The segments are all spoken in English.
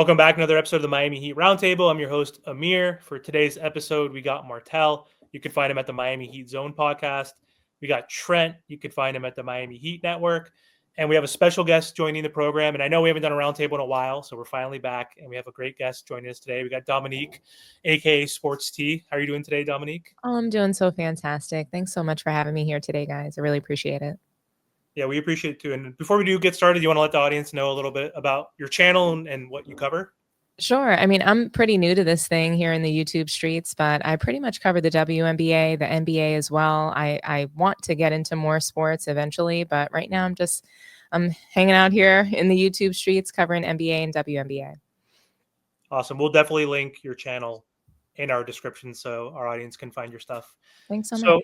Welcome back to another episode of the Miami Heat Roundtable. I'm your host, Amir. For today's episode, we got Martel. You can find him at the Miami Heat Zone podcast. We got Trent. You can find him at the Miami Heat Network. And we have a special guest joining the program. And I know we haven't done a roundtable in a while, so we're finally back. And we have a great guest joining us today. We got Dominique, a.k.a. Sports T. How are you doing today, Dominique? Oh, I'm doing so fantastic. Thanks so much for having me here today, guys. I really appreciate it. Yeah, we appreciate it too. And before we do get started, you want to let the audience know a little bit about your channel and what you cover? Sure. I mean, I'm pretty new to this thing here in the YouTube streets, but I pretty much cover the WNBA, the NBA as well. I want to get into more sports eventually, but right now I'm hanging out here in the YouTube streets covering NBA and WNBA. Awesome. We'll definitely link your channel in our description so our audience can find your stuff. Thanks so much.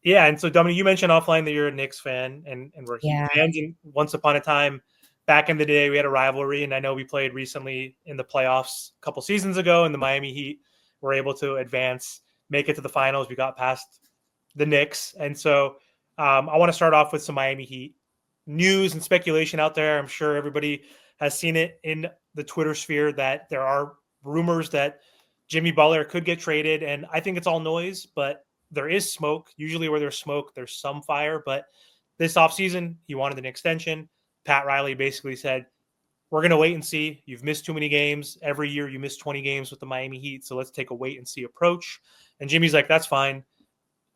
Yeah, and so Dominic, you mentioned offline that you're a Knicks fan and we're Heat fans. And once upon a time, back in the day, we had a rivalry, and I know we played recently in the playoffs a couple seasons ago, and the Miami Heat were able to advance, make it to the finals. We got past the Knicks, and so I want to start off with some Miami Heat news and speculation out there. I'm sure everybody has seen it in the Twitter sphere that there are rumors that Jimmy Butler could get traded, and I think it's all noise, but there is smoke. Usually where there's smoke, there's some fire. But this offseason, he wanted an extension. Pat Riley basically said, we're going to wait and see. You've missed too many games. Every year you miss 20 games with the Miami Heat, so let's take a wait and see approach. And Jimmy's like, that's fine.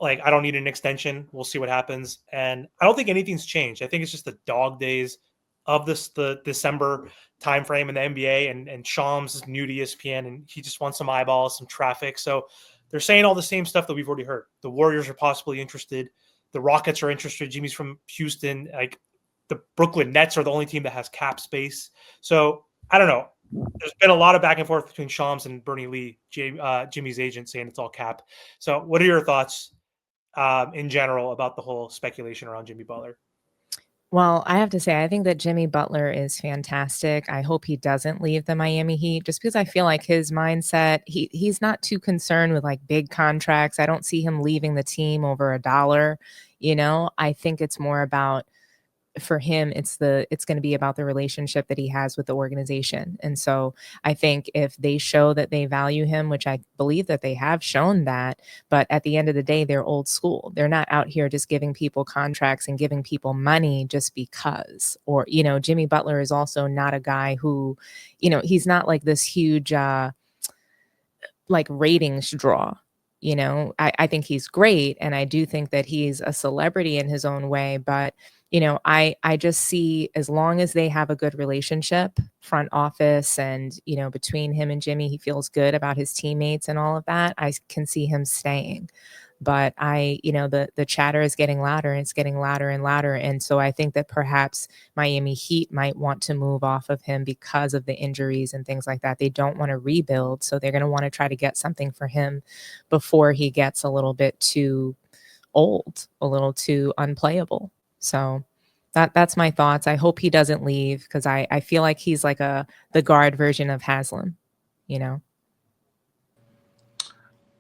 Like, I don't need an extension. We'll see what happens. And I don't think anything's changed. I think it's just the dog days of the December timeframe in the NBA. And Shams is new to ESPN, and he just wants some eyeballs, some traffic. So they're saying all the same stuff that we've already heard. The Warriors are possibly interested. The Rockets are interested. Jimmy's from Houston. Like, the Brooklyn Nets are the only team that has cap space. So I don't know. There's been a lot of back and forth between Shams and Bernie Lee, Jimmy's agent, saying it's all cap. So what are your thoughts in general about the whole speculation around Jimmy Butler? Well, I have to say, I think that Jimmy Butler is fantastic. I hope he doesn't leave the Miami Heat just because I feel like his mindset, he's not too concerned with like big contracts. I don't see him leaving the team over $1. I think it's more about, for him, it's going to be about the relationship that he has with the organization. And so I think if they show that they value him, which I believe that they have shown that, but at the end of the day, they're old school. They're not out here just giving people contracts and giving people money just because. Or, Jimmy Butler is also not a guy who, he's not like this huge like ratings draw. I think he's great, and I do think that he's a celebrity in his own way, but I just see, as long as they have a good relationship, front office, and between him and Jimmy, he feels good about his teammates and all of that, I can see him staying. But the chatter is getting louder, and it's getting louder and louder. And so I think that perhaps Miami Heat might want to move off of him because of the injuries and things like that. They don't want to rebuild, so they're going to want to try to get something for him before he gets a little bit too old, a little too unplayable. So that's my thoughts. I hope he doesn't leave, because I feel like he's like the guard version of Haslam,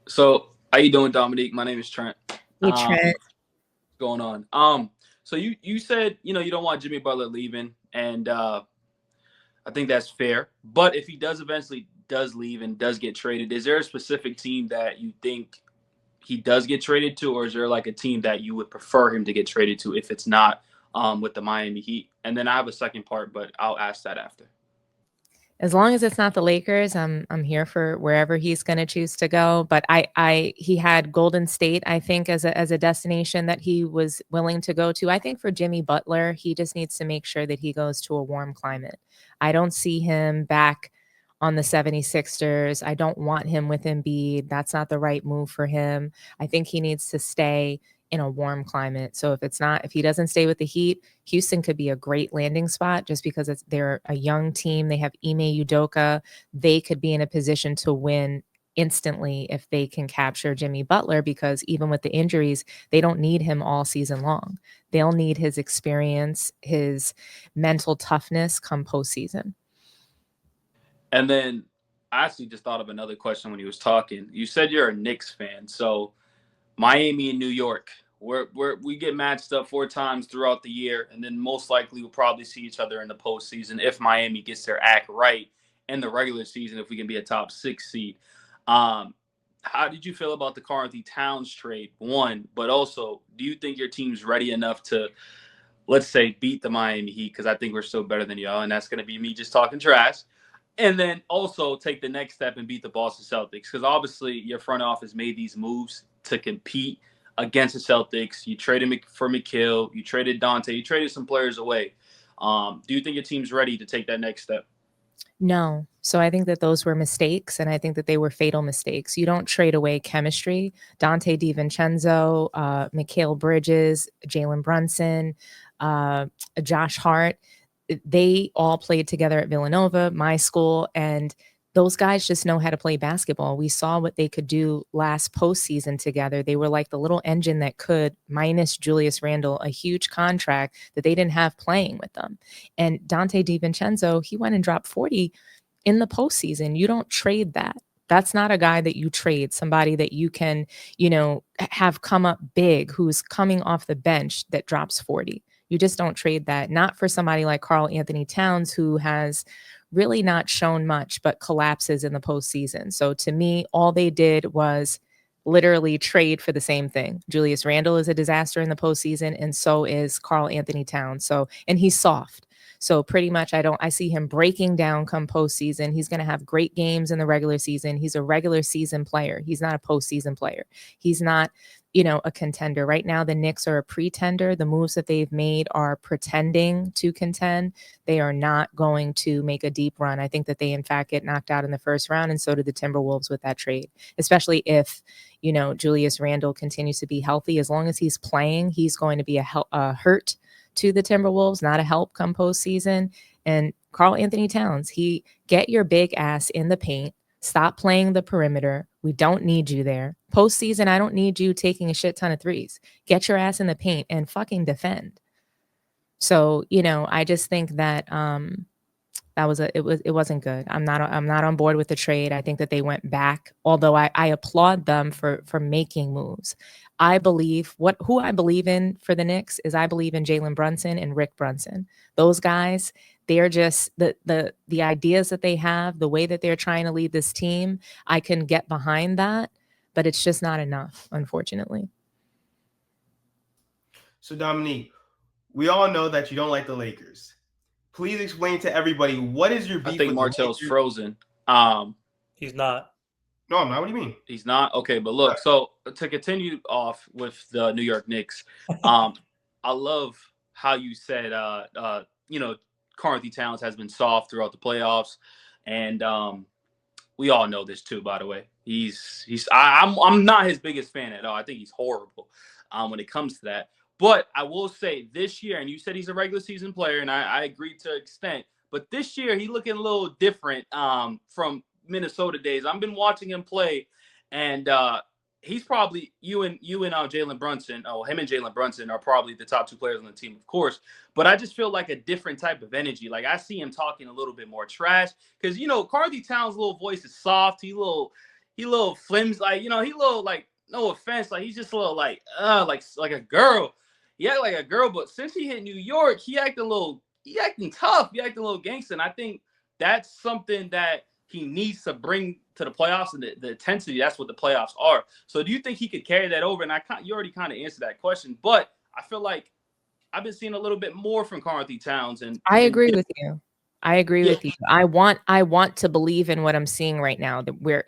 So how you doing, Dominique? My name is Trent. Hey, Trent. What's going on? So you said, you don't want Jimmy Butler leaving, and I think that's fair. But if he does eventually leave and does get traded, is there a specific team that you think he does get traded to, or is there like a team that you would prefer him to get traded to if it's not with the Miami Heat? And then I have a second part, but I'll ask that after. As long as it's not the Lakers, I'm here for wherever he's going to choose to go. But he had Golden State, I think, as a destination that he was willing to go to. I think for Jimmy Butler, he just needs to make sure that he goes to a warm climate. I don't see him back on the 76ers. I don't want him with Embiid. That's not the right move for him. I think he needs to stay in a warm climate. So if he doesn't stay with the Heat, Houston could be a great landing spot just because they're a young team. They have Ime Udoka. They could be in a position to win instantly if they can capture Jimmy Butler, because even with the injuries, they don't need him all season long. They'll need his experience, his mental toughness come postseason. And then I actually just thought of another question when he was talking. You said you're a Knicks fan. So Miami and New York, we get matched up 4 times throughout the year, and then most likely we'll probably see each other in the postseason if Miami gets their act right in the regular season if we can be a top 6 seed. How did you feel about the Karl-Anthony Towns trade? One, but also, do you think your team's ready enough to, let's say, beat the Miami Heat? Because I think we're still better than y'all, and that's going to be me just talking trash. And then also take the next step and beat the Boston Celtics, because obviously your front office made these moves to compete against the Celtics. You traded for McHale, you traded Dante, you traded some players away. Do you think your team's ready to take that next step? No. So I think that those were mistakes, and I think that they were fatal mistakes. You don't trade away chemistry. Dante DiVincenzo, Mikal Bridges, Jalen Brunson, Josh Hart, they all played together at Villanova, my school, and those guys just know how to play basketball. We saw what they could do last postseason together. They were like the little engine that could, minus Julius Randle, a huge contract that they didn't have playing with them. And Dante DiVincenzo, he went and dropped 40 in the postseason. You don't trade that. That's not a guy that you trade, somebody that you can, have come up big, who's coming off the bench that drops 40. You just don't trade that. Not for somebody like Karl-Anthony Towns, who has really not shown much, but collapses in the postseason. So to me, all they did was literally trade for the same thing. Julius Randle is a disaster in the postseason, and so is Karl-Anthony Towns. So, and he's soft. So pretty much I see him breaking down come postseason. He's going to have great games in the regular season. He's a regular season player. He's not a postseason player. He's not, a contender. Right now, the Knicks are a pretender. The moves that they've made are pretending to contend. They are not going to make a deep run. I think that they, in fact, get knocked out in the first round, and so did the Timberwolves with that trade, especially if, Julius Randle continues to be healthy. As long as he's playing, he's going to be a hurt to the Timberwolves, not a help come postseason. And Karl-Anthony Towns, he get your big ass in the paint. Stop playing the perimeter. We don't need you there. Postseason, I don't need you taking a shit ton of threes. Get your ass in the paint and fucking defend. So, I just think that it wasn't good. I'm not on board with the trade. I think that they went back, although I applaud them for making moves. I believe who I believe in for the Knicks is I believe in Jalen Brunson and Rick Brunson. Those guys, they're just the ideas that they have, the way that they're trying to lead this team. I can get behind that, but it's just not enough, unfortunately. So Dominique, we all know that you don't like the Lakers. Please explain to everybody, what is your beef? I think Martell's frozen. He's not. No, I'm not. What do you mean? He's not? Okay, but look, so to continue off with the New York Knicks, I love how you said, Karl-Anthony Towns has been soft throughout the playoffs, and we all know this too, by the way. I'm not his biggest fan at all. I think he's horrible when it comes to that. But I will say this year, and you said he's a regular season player, and I agree to an extent, but this year he's looking a little different from Minnesota days. I've been watching him play, and he's probably you and Jalen Brunson. Oh, him and Jalen Brunson are probably the top 2 players on the team, of course. But I just feel like a different type of energy. Like I see him talking a little bit more trash because Karl-Anthony Towns' little voice is soft. He little flims, like he little, like, no offense, like he's just a little like a girl. He act like a girl, but since he hit New York, he acting tough. He acting a little gangster. And I think that's something that he needs to bring to the playoffs, and the intensity. That's what the playoffs are. So do you think he could carry that over? And you already kind of answered that question, but I feel like I've been seeing a little bit more from Karl-Anthony Towns. And I agree with you. I agree with you. I want to believe in what I'm seeing right now, that we're,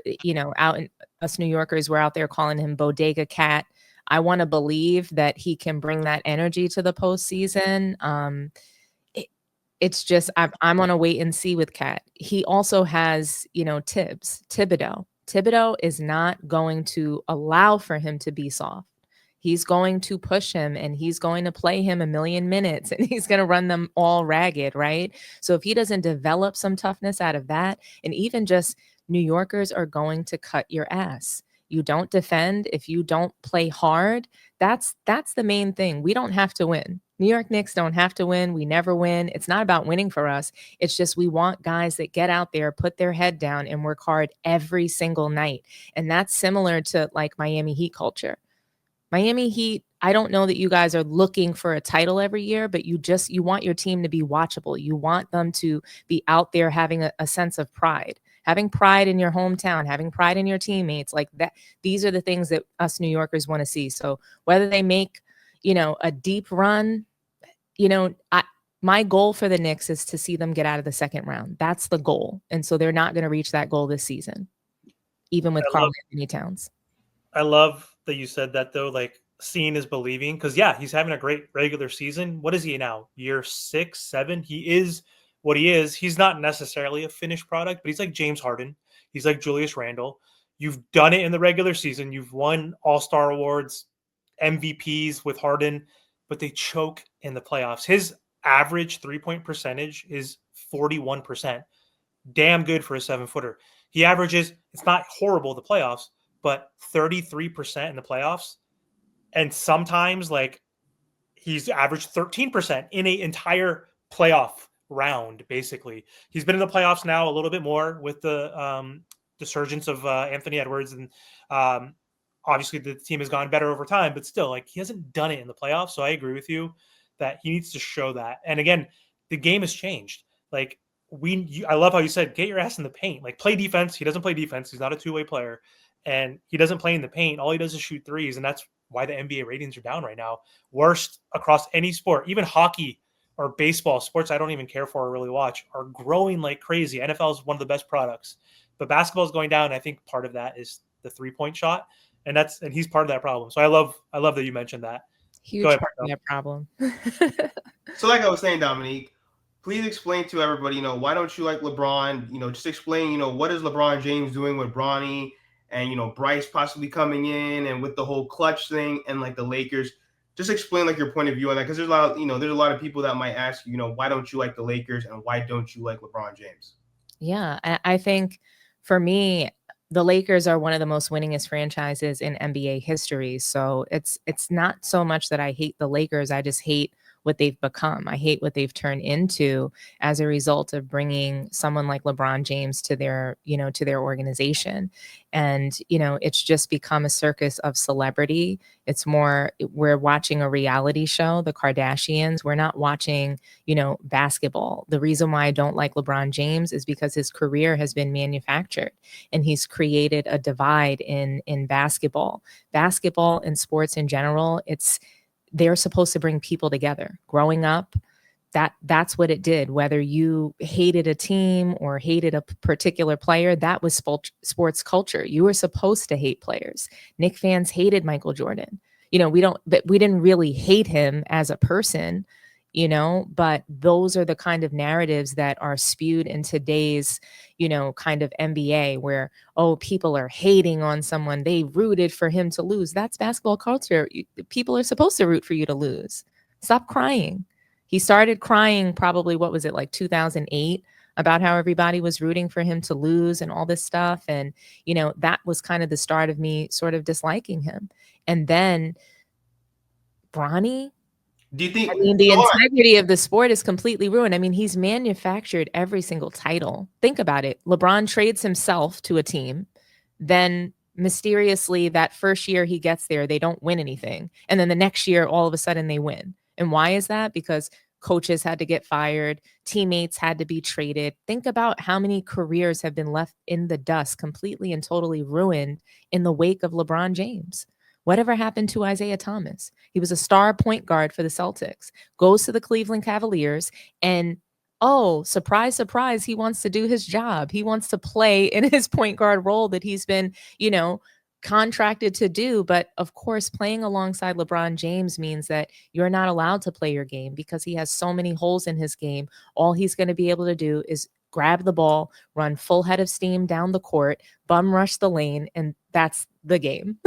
out in us New Yorkers, we're out there calling him Bodega Cat. I want to believe that he can bring that energy to the postseason. It's just I'm on a wait and see with Cat. He also has, Thibodeau. Thibodeau is not going to allow for him to be soft. He's going to push him, and he's going to play him a million minutes, and he's going to run them all ragged, right? So if he doesn't develop some toughness out of that, and even just New Yorkers are going to cut your ass. You don't defend if you don't play hard. That's the main thing. We don't have to win. New York Knicks don't have to win. We never win. It's not about winning for us. It's just we want guys that get out there, put their head down, and work hard every single night. And that's similar to like Miami Heat culture. Miami Heat I don't know that you guys are looking for a title every year, but you want your team to be watchable. You want them to be out there having a sense of pride, having pride in your hometown, having pride in your teammates like that. These are the things that us New Yorkers want to see. So whether they make, a deep run, my goal for the Knicks is to see them get out of the second round. That's the goal. And so they're not going to reach that goal this season, even with Karl Anthony Towns. I love that you said that, though. Like, seeing is believing, because he's having a great regular season. What is he now? Year 6, 7? He is what he is. He's not necessarily a finished product, but he's like James Harden. He's like Julius Randle. You've done it in the regular season. You've won All-Star awards, MVPs with Harden, but they choke in the playoffs. His average 3-point percentage is 41%. Damn good for a 7-footer. He averages, it's not horrible the playoffs, but 33% in the playoffs. And sometimes, like, he's averaged 13% in an entire playoff round, basically. He's been in the playoffs now a little bit more with the surgence of Anthony Edwards. And obviously the team has gone better over time, but still, like, he hasn't done it in the playoffs. So I agree with you that he needs to show that. And again, the game has changed. Like, I love how you said, get your ass in the paint. Like, play defense. He doesn't play defense. He's not a two-way player. And he doesn't play in the paint. All he does is shoot threes. And that's why the NBA ratings are down right now. Worst across any sport, even hockey or baseball, sports I don't even care for or really watch, are growing like crazy. NFL is one of the best products, but basketball is going down. I think part of that is the 3-point shot, and he's part of that problem. So I love that you mentioned that. Huge part of that problem. So like I was saying, Dominique, please explain to everybody, why don't you like LeBron? Just explain, what is LeBron James doing with Bronny? And, Bryce possibly coming in, and with the whole clutch thing and like the Lakers, just explain like your point of view on that. Cause there's a lot of people that might ask, why don't you like the Lakers and why don't you like LeBron James? Yeah. I think for me, the Lakers are one of the most winningest franchises in NBA history. So it's not so much that I hate the Lakers. I just hate what they've become. I hate what they've turned into as a result of bringing someone like LeBron James to their organization. And, it's just become a circus of celebrity. It's more, we're watching a reality show, the Kardashians. We're not watching, basketball. The reason why I don't like LeBron James is because his career has been manufactured and he's created a divide in basketball. Basketball and sports in general, they're supposed to bring people together. Growing up, that's what it did. Whether you hated a team or hated a particular player, that was sports culture. You were supposed to hate players. Knicks fans hated Michael Jordan. We didn't really hate him as a person, but those are the kind of narratives that are spewed in today's, kind of NBA where, people are hating on someone. They rooted for him to lose. That's basketball culture. People are supposed to root for you to lose. Stop crying. He started crying probably, what was it, like 2008, about how everybody was rooting for him to lose and all this stuff. And, that was kind of the start of me sort of disliking him. And then Bronny, do you think? The integrity of the sport is completely ruined. He's manufactured every single title. Think about it. LeBron trades himself to a team. Then mysteriously, that first year he gets there, they don't win anything. And then the next year, all of a sudden they win. And why is that? Because coaches had to get fired. Teammates had to be traded. Think about how many careers have been left in the dust, completely and totally ruined in the wake of LeBron James. Whatever happened to Isaiah Thomas? He was a star point guard for the Celtics, goes to the Cleveland Cavaliers, and surprise, surprise, he wants to do his job. He wants to play in his point guard role that he's been, contracted to do. But of course, playing alongside LeBron James means that you're not allowed to play your game because he has so many holes in his game. All he's going to be able to do is grab the ball, run full head of steam down the court, bum rush the lane, and that's the game.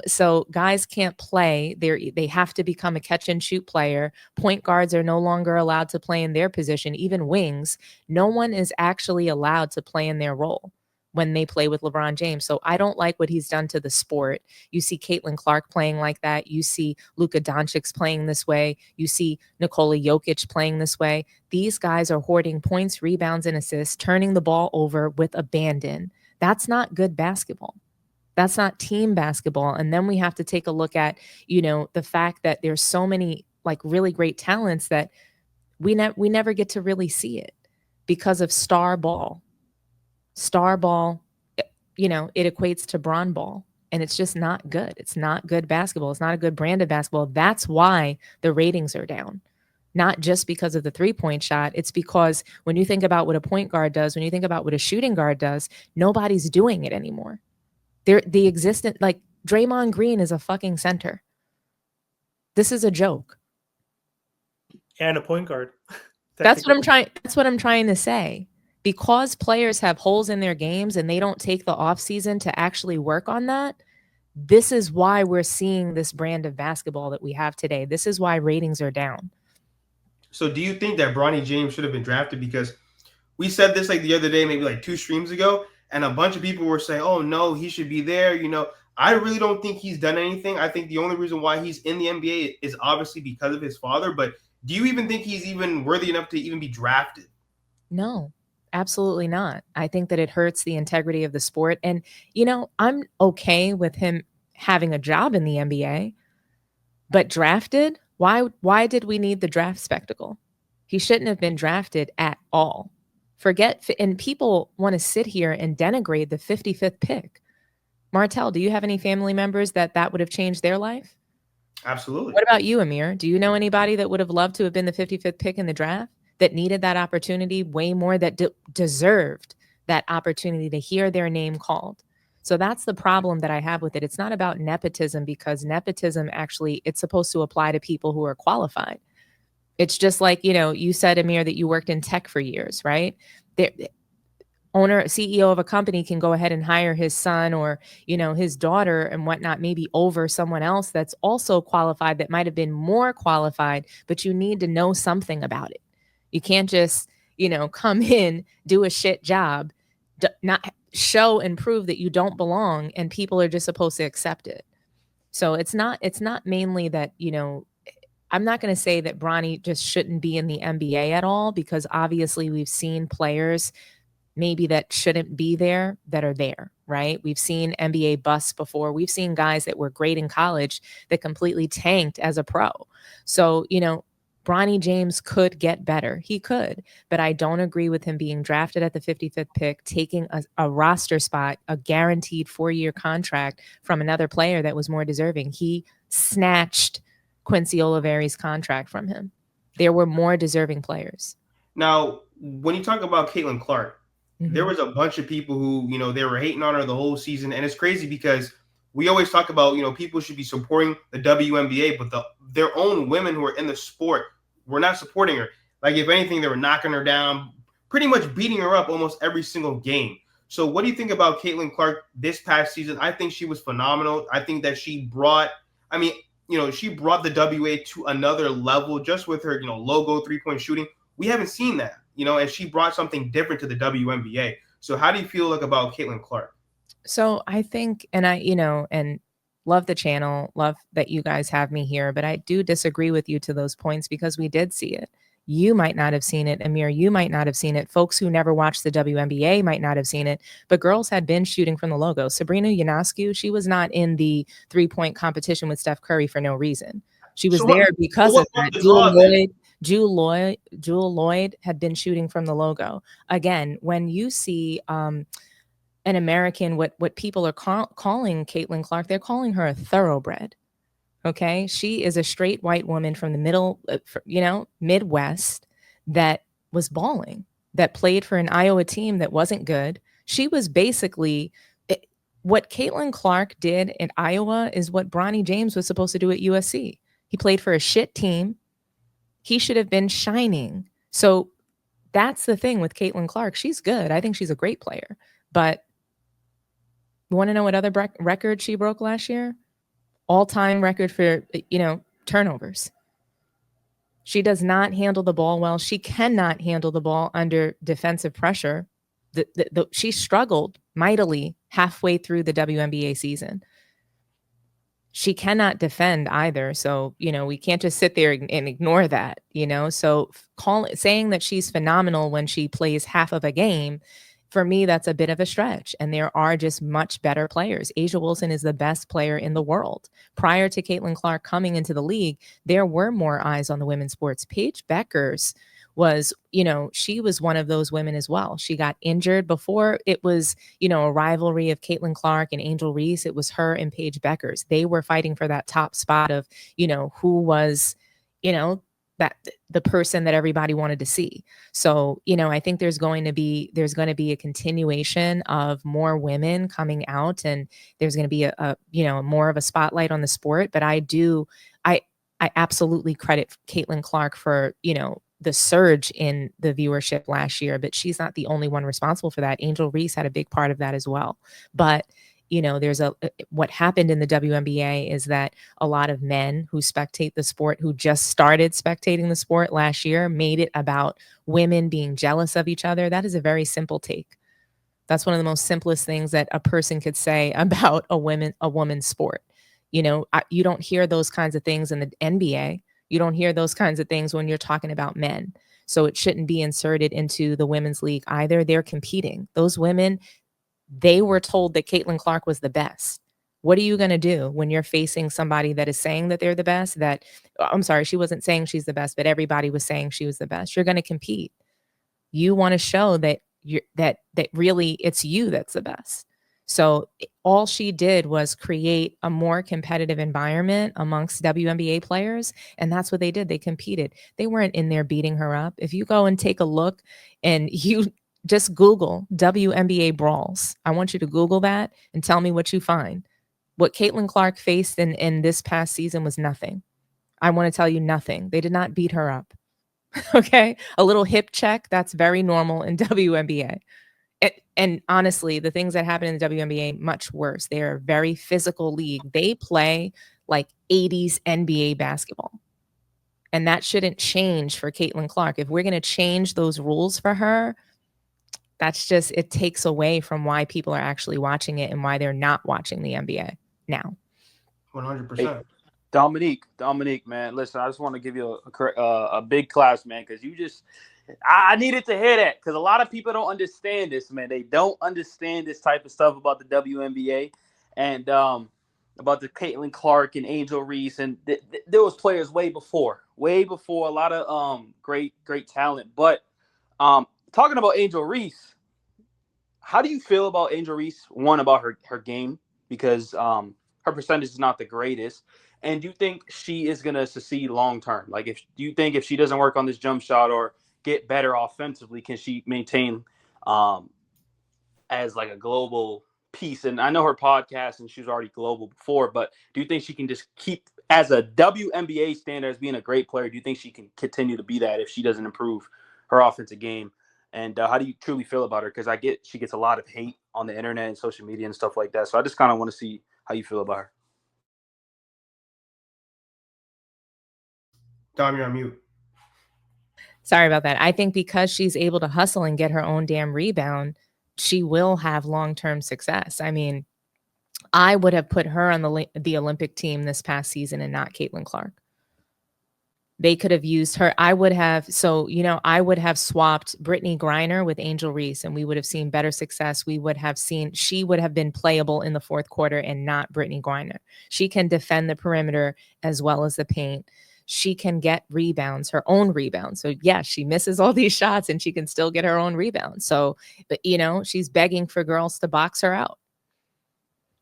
So guys can't play. They have to become a catch and shoot player. Point guards are no longer allowed to play in their position, even wings. No one is actually allowed to play in their role when they play with LeBron James. So I don't like what he's done to the sport. You see Caitlin Clark playing like that. You see Luka Doncic playing this way. You see Nikola Jokic playing this way. These guys are hoarding points, rebounds, and assists, turning the ball over with abandon. That's not good basketball. That's not team basketball. And then we have to take a look at, the fact that there's so many like really great talents that we never get to really see it because of star ball. Star ball, it equates to Bron ball. And it's just not good. It's not good basketball. It's not a good brand of basketball. That's why the ratings are down. Not just because of the 3-point shot. It's because when you think about what a point guard does, when you think about what a shooting guard does, nobody's doing it anymore. The existent, like Draymond Green is a fucking center. This is a joke. And a point guard. That's what I'm trying to say. Because players have holes in their games and they don't take the off season to actually work on that, this is why we're seeing this brand of basketball that we have today. This is why ratings are down. So do you think that Bronny James should have been drafted? Because we said this like the other day, maybe like 2 streams ago, and a bunch of people were saying, oh, no, he should be there. I really don't think he's done anything. I think the only reason why he's in the NBA is obviously because of his father. But do you even think he's even worthy enough to even be drafted? No. Absolutely not. I think that it hurts the integrity of the sport. And, I'm okay with him having a job in the NBA, but drafted? Why did we need the draft spectacle? He shouldn't have been drafted at all. And people want to sit here and denigrate the 55th pick. Martel, do you have any family members that would have changed their life? Absolutely. What about you, Amir? Do you know anybody that would have loved to have been the 55th pick in the draft? That needed that opportunity way more, that deserved that opportunity to hear their name called. So that's the problem that I have with it. It's not about nepotism, because nepotism actually, it's supposed to apply to people who are qualified. It's just like, you said, Amir, that you worked in tech for years, right? The owner, CEO of a company can go ahead and hire his son or, his daughter and whatnot, maybe over someone else that's also qualified, that might have been more qualified, but you need to know something about it. You can't just, come in, do a shit job, not show and prove that you don't belong, and people are just supposed to accept it. So it's not mainly that, I'm not going to say that Bronny just shouldn't be in the NBA at all, because obviously we've seen players maybe that shouldn't be there that are there, right? We've seen NBA busts before. We've seen guys that were great in college that completely tanked as a pro. So, Bronny James could get better. He could, but I don't agree with him being drafted at the 55th pick, taking a roster spot, a guaranteed 4-year contract from another player that was more deserving. He snatched Quincy Oliveri's contract from him. There were more deserving players. Now, when you talk about Caitlin Clark, there was a bunch of people who, they were hating on her the whole season. And it's crazy because we always talk about, people should be supporting the WNBA, but their own women who are in the sport were not supporting her. Like, if anything, they were knocking her down, pretty much beating her up almost every single game. So what do you think about Caitlin Clark this past season? I think she was phenomenal. I think that she brought the WA to another level just with her, logo 3-point shooting. We haven't seen that, and she brought something different to the WNBA. So how do you feel about Caitlin Clark? So I think, and and love the channel, love that you guys have me here, but I do disagree with you to those points, because we did see it. You might not have seen it, Amir. You might not have seen it. Folks who never watched the WNBA might not have seen it, but girls had been shooting from the logo. Sabrina Ionescu, she was not in the 3-point competition with Steph Curry for no reason. She was there because of that. Jewel Lloyd had been shooting from the logo. Again, when you see an American, what people are calling Caitlin Clark, they're calling her a thoroughbred. Okay, she is a straight white woman from the middle, Midwest, that was balling, that played for an Iowa team that wasn't good. She was basically what Caitlin Clark did in Iowa is what Bronny James was supposed to do at USC. He played for a shit team. He should have been shining. So that's the thing with Caitlin Clark. She's good. I think she's a great player. But you want to know what other record she broke last year? All-time record for, turnovers. She does not handle the ball well. She cannot handle the ball under defensive pressure. She struggled mightily halfway through the WNBA season. She cannot defend either. So, we can't just sit there and ignore that, So saying that she's phenomenal when she plays half of a game for me, that's a bit of a stretch. And there are just much better players. Asia Wilson is the best player in the world. Prior to Caitlin Clark coming into the league, there were more eyes on the women's sports. Paige Beckers was, she was one of those women as well. She got injured before it was, a rivalry of Caitlin Clark and Angel Reese. It was her and Paige Beckers. They were fighting for that top spot of, who was, that the person that everybody wanted to see. So, I think there's going to be a continuation of more women coming out, and there's going to be a more of a spotlight on the sport. But I absolutely credit Caitlin Clark for, the surge in the viewership last year, but she's not the only one responsible for that. Angel Reese had a big part of that as well. But there's what happened in the WNBA is that a lot of men who spectate the sport, who just started spectating the sport last year, made it about women being jealous of each other. That is a very simple take. That's one of the most simplest things that a person could say about a woman's sport. You don't hear those kinds of things in the NBA. You don't hear those kinds of things when you're talking about men. So it shouldn't be inserted into the women's league either. They're competing. Those women, they were told that Caitlin Clark was the best. What are you going to do when you're facing somebody that is saying that they're the best? I'm sorry, she wasn't saying she's the best, but everybody was saying she was the best. You're going to compete. You want to show that that really it's you that's the best. So all she did was create a more competitive environment amongst WNBA players. And that's what they did. They competed. They weren't in there beating her up. If you go and take a look and you just Google WNBA brawls, I want you to Google that and tell me what you find. What Caitlin Clark faced in this past season was nothing. I want to tell you nothing. They did not beat her up. Okay. A little hip check. That's very normal in WNBA. And honestly, the things that happen in the WNBA, much worse. They're a very physical league. They play like 80s NBA basketball. And that shouldn't change for Caitlin Clark. If we're going to change those rules for her, it takes away from why people are actually watching it and why they're not watching the NBA now. 100%. Hey, Dominique, man, listen, I just want to give you a big claps, man, because I needed to hear that, because a lot of people don't understand this, man. They don't understand this type of stuff about the WNBA and about the Caitlin Clark and Angel Reese, and there was players way before, a lot of great talent. But talking about Angel Reese, how do you feel about Angel Reese? One, about her game, because her percentage is not the greatest. And do you think she is going to succeed long term? Like, do you think if she doesn't work on this jump shot or get better offensively, can she maintain as like a global piece? And I know her podcast, and she was already global before, but do you think she can just keep as a WNBA standard as being a great player? Do you think she can continue to be that if she doesn't improve her offensive game? And how do you truly feel about her? Because she gets a lot of hate on the internet and social media and stuff like that. So I just kind of want to see how you feel about her. Dom, you're on mute. Sorry about that. I think because she's able to hustle and get her own damn rebound, she will have long-term success. I mean, I would have put her on the Olympic team this past season and not Caitlin Clark. They could have used her. I would have swapped Brittany Griner with Angel Reese, and we would have seen better success. She would have been playable in the fourth quarter and not Brittany Griner. She can defend the perimeter as well as the paint. She can get rebounds, her own rebounds. So yeah, she misses all these shots and she can still get her own rebounds. So, but she's begging for girls to box her out.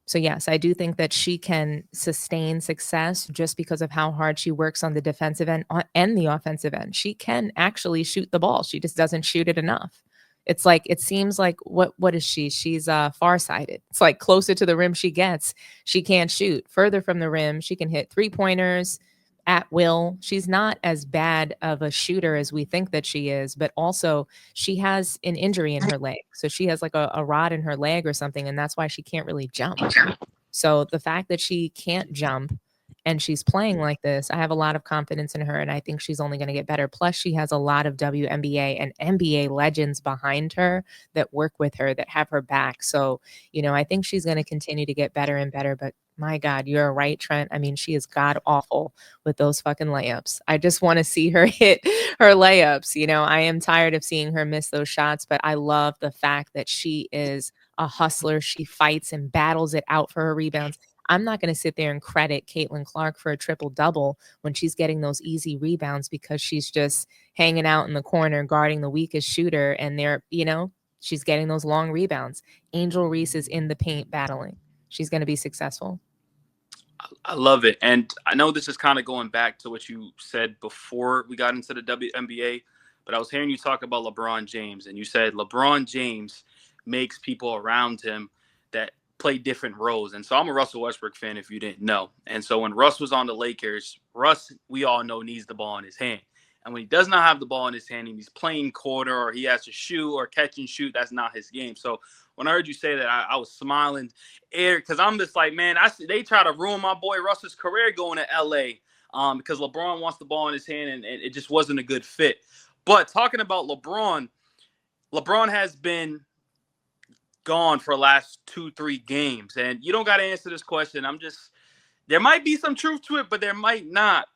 So yes, I do think that she can sustain success just because of how hard she works on the defensive end and the offensive end. She can actually shoot the ball. She just doesn't shoot it enough. It's like, it seems like, what is she? She's farsighted. It's like closer to the rim she gets, she can't shoot. Further from the rim, she can hit 3-pointers at will. She's not as bad of a shooter as we think that she is, but also she has an injury in her leg. So she has like a rod in her leg or something, and that's why she can't really jump. So the fact that she can't jump and she's playing like this, I have a lot of confidence in her, and I think she's only going to get better. Plus, she has a lot of WNBA and NBA legends behind her that work with her, that have her back. So, I think she's going to continue to get better and better. But my God, you're right, Trent. I mean, she is god awful with those fucking layups. I just want to see her hit her layups. I am tired of seeing her miss those shots, but I love the fact that she is a hustler. She fights and battles it out for her rebounds. I'm not going to sit there and credit Caitlin Clark for a triple-double when she's getting those easy rebounds because she's just hanging out in the corner guarding the weakest shooter, and she's getting those long rebounds. Angel Reese is in the paint battling. She's going to be successful. I love it. And I know this is kind of going back to what you said before we got into the WNBA, but I was hearing you talk about LeBron James, and you said LeBron James makes people around him that play different roles. And so I'm a Russell Westbrook fan, if you didn't know. And so when Russ was on the Lakers, Russ, we all know, needs the ball in his hand. And when he does not have the ball in his hand and he's playing quarter, or he has to shoot or catch and shoot, that's not his game. So when I heard you say that, I was smiling because I'm just like, man, they try to ruin my boy Russ's career going to LA because LeBron wants the ball in his hand, and it just wasn't a good fit. But talking about LeBron has been gone for the last 2-3 games, and you don't got to answer this question. There might be some truth to it, but there might not.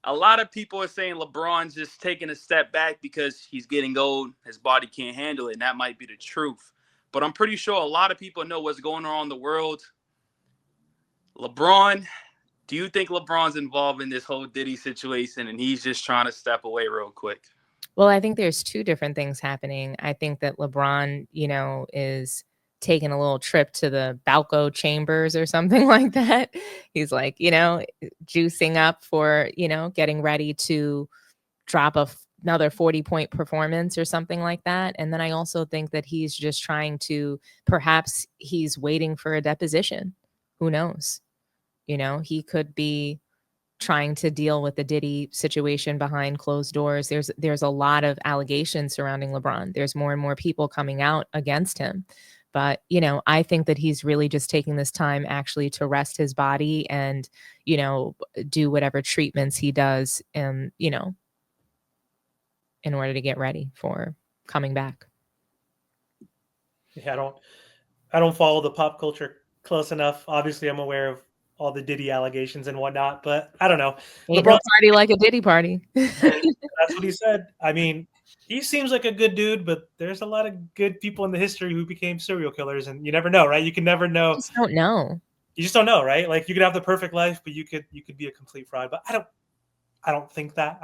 A lot of people are saying LeBron's just taking a step back because he's getting old, his body can't handle it, and that might be the truth. But I'm pretty sure a lot of people know what's going on in the world. LeBron, do you think LeBron's involved in this whole Diddy situation and he's just trying to step away real quick? Well, I think there's two different things happening. I think that LeBron, is taking a little trip to the Balco chambers or something like that. He's like, juicing up for, getting ready to drop another 40-point performance or something like that. And then I also think that he's just trying to, perhaps he's waiting for a deposition. Who knows? He could be trying to deal with the Diddy situation behind closed doors. There's a lot of allegations surrounding LeBron. There's more and more people coming out against him. But, I think that he's really just taking this time actually to rest his body and, do whatever treatments he does and, in order to get ready for coming back. Yeah, I don't follow the pop culture close enough. Obviously, I'm aware of all the Diddy allegations and whatnot, but I don't know. Ain't no party like a Diddy party. That's what he said. I mean, he seems like a good dude, but there's a lot of good people in the history who became serial killers, and you never know, right? You can never know. You just don't know. You just don't know, right? Like you could have the perfect life, but you could be a complete fraud. But I don't think that.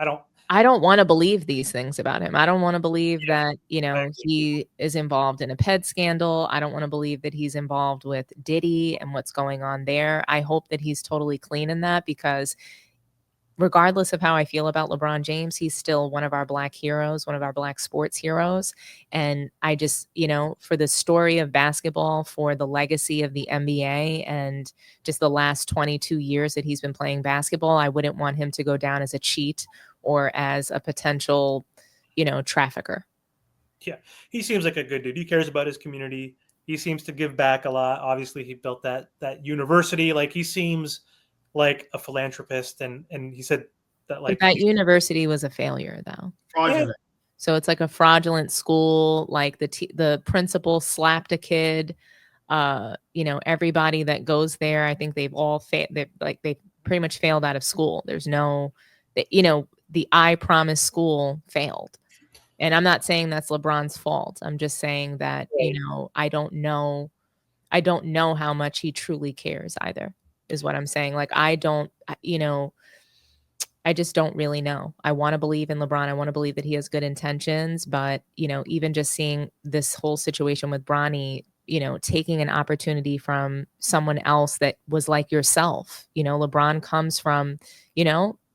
I don't want to believe these things about him. I don't want to believe that, he is involved in a PED scandal. I don't want to believe that he's involved with Diddy and what's going on there. I hope that he's totally clean in that, because regardless of how I feel about LeBron James, he's still one of our Black heroes, one of our Black sports heroes. And I just, for the story of basketball, for the legacy of the NBA, and just the last 22 years that he's been playing basketball, I wouldn't want him to go down as a cheat or as a potential, trafficker. Yeah, he seems like a good dude. He cares about his community. He seems to give back a lot. Obviously, he built that university. Like, he seems like a philanthropist, and he said that that university was a failure, though. Fraudulent. Yeah. So it's like a fraudulent school. Like the principal slapped a kid. Everybody that goes there, I think they've all they pretty much failed out of school. There's no, the I Promise school failed. And I'm not saying that's LeBron's fault. I'm just saying that, I don't know how much he truly cares either, is what I'm saying. Like, I just don't really know. I want to believe in LeBron. I want to believe that he has good intentions, but, even just seeing this whole situation with Bronny, taking an opportunity from someone else that was like yourself, LeBron comes from,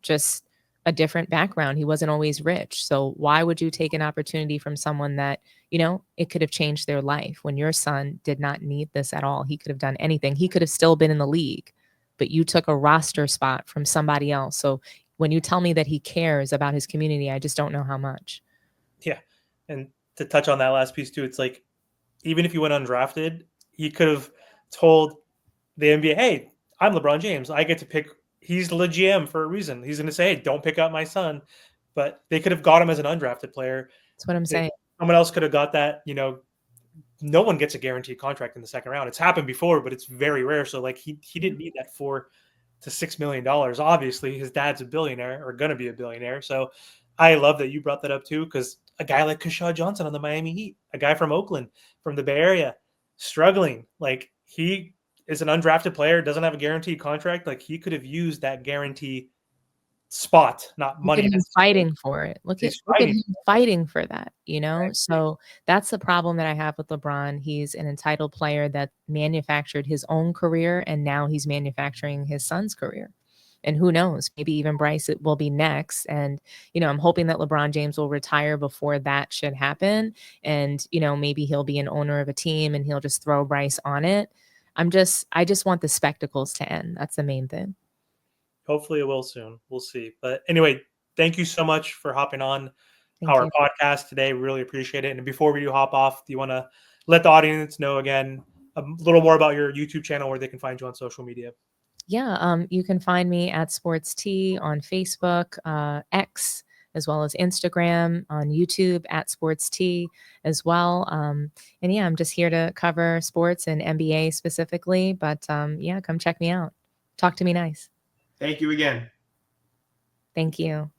just a different background. He wasn't always rich. So why would you take an opportunity from someone that, it could have changed their life, when your son did not need this at all? He could have done anything. He could have still been in the league, but you took a roster spot from somebody else. So when you tell me that he cares about his community, I just don't know how much. Yeah. And to touch on that last piece too, it's like, even if he went undrafted, he could have told the NBA, hey, I'm LeBron James. I get to pick. he's the GM for a reason. He's going to say, hey, don't pick up my son. But they could have got him as an undrafted player. That's what I'm saying. Someone else could have got that. No one gets a guaranteed contract in the second round. It's happened before, but it's very rare. So like he didn't need that $4 to $6 million. Obviously, his dad's a billionaire or going to be a billionaire. So I love that you brought that up too, because a guy like Kershaw Johnson on the Miami Heat, a guy from Oakland, from the Bay Area, struggling. Like he is an undrafted player, doesn't have a guaranteed contract. Like he could have used that guarantee spot, not money. Look at him fighting for it. Look at him fighting for that, Right. So that's the problem that I have with LeBron. He's an entitled player that manufactured his own career, and now he's manufacturing his son's career. And who knows, maybe even Bryce will be next. And, I'm hoping that LeBron James will retire before that should happen. And, maybe he'll be an owner of a team and he'll just throw Bryce on it. I just want the spectacles to end. That's the main thing. Hopefully it will soon. We'll see. But anyway, thank you so much for hopping on our podcast today. Really appreciate it. And before we do hop off, do you want to let the audience know again a little more about your YouTube channel, where they can find you on social media? Yeah, you can find me at Sports T on Facebook, X, as well as Instagram, on YouTube at Sports T as well. And yeah, I'm just here to cover sports and NBA specifically. But yeah, come check me out. Talk to me nice. Thank you again. Thank you.